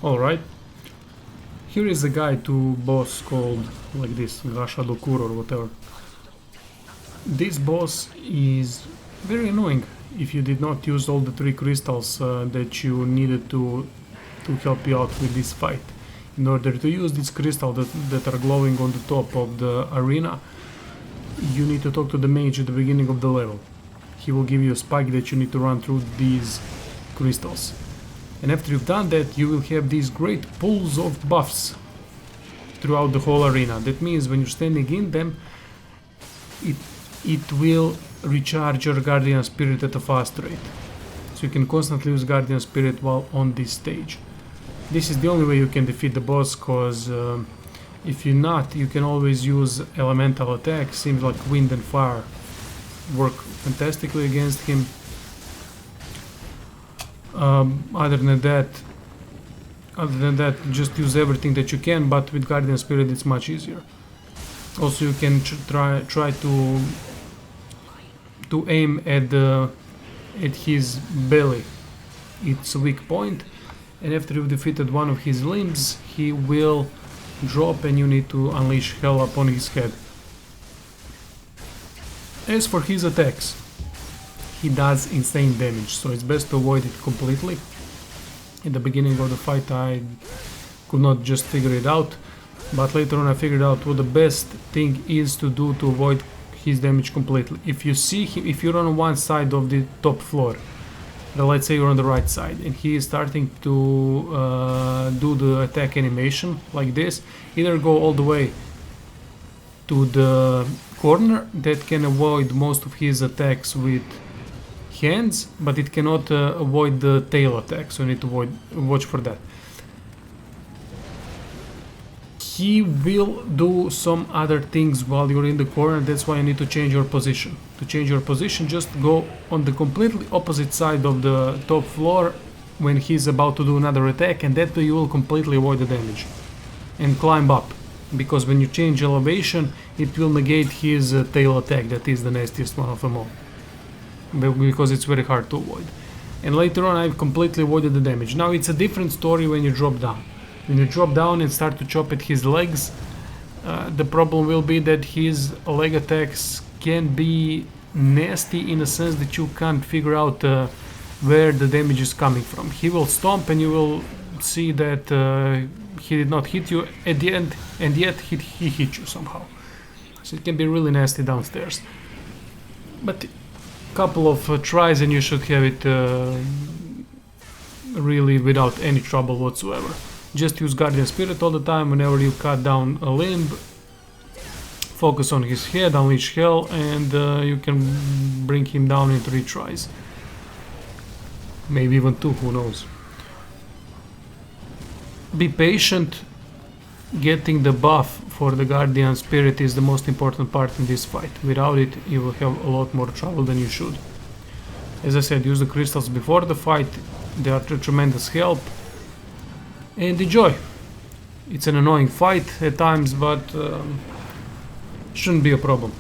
Alright. Here is a guy to boss called like this, Gasha Dokuro or whatever. This boss is very annoying if you did not use all the 3 crystals that you needed to help you out with this fight. In order to use these crystals that are glowing on the top of the arena, you need to talk to the mage at the beginning of the level. He will give you a spike that you need to run through these crystals. And after you've done that, you will have these great pools of buffs throughout the whole arena. That means when you're standing in them, it will recharge your Guardian Spirit at a fast rate. So you can constantly use Guardian Spirit while on this stage. This is the only way you can defeat the boss, cause if you're not, you can always use elemental attacks. Seems like wind and fire work fantastically against him. Other than that, just use everything that you can, but with Guardian Spirit it's much easier. Also, you can try to aim at his belly, its weak point, and after you've defeated one of his limbs, he will drop and you need to unleash hell upon his head. As for his attacks, he does insane damage, so it's best to avoid it completely. In the beginning of the fight I could not just figure it out, but later on I figured out what the best thing is to do to avoid his damage completely. If you see him, if you're on one side of the top floor, let's say you're on the right side, and he is starting to do the attack animation like this, either go all the way to the corner, that can avoid most of his attacks with hands, but it cannot avoid the tail attack, so you need to watch for that. He will do some other things while you're in the corner, that's why you need to change your position. To change your position, just go on the completely opposite side of the top floor when he's about to do another attack, and that way you will completely avoid the damage. And climb up, because when you change elevation, it will negate his tail attack, that is the nastiest one of them all. Because it's very hard to avoid. And later on I've completely avoided the damage. Now it's a different story when you drop down. When you drop down and start to chop at his legs, the problem will be that his leg attacks can be nasty in a sense that you can't figure out where the damage is coming from. He will stomp and you will see that he did not hit you at the end, and yet he hit you somehow. So it can be really nasty downstairs. But couple of tries and you should have it really without any trouble whatsoever. Just use Guardian Spirit all the time whenever you cut down a limb. Focus on his head, unleash hell, and you can bring him down in 3 tries. Maybe even 2, who knows. Be patient. Getting the buff for the Guardian Spirit is the most important part in this fight. Without it, you will have a lot more trouble than you should. As I said, use the crystals before the fight. They are a tremendous help. And enjoy. It's an annoying fight at times, but shouldn't be a problem.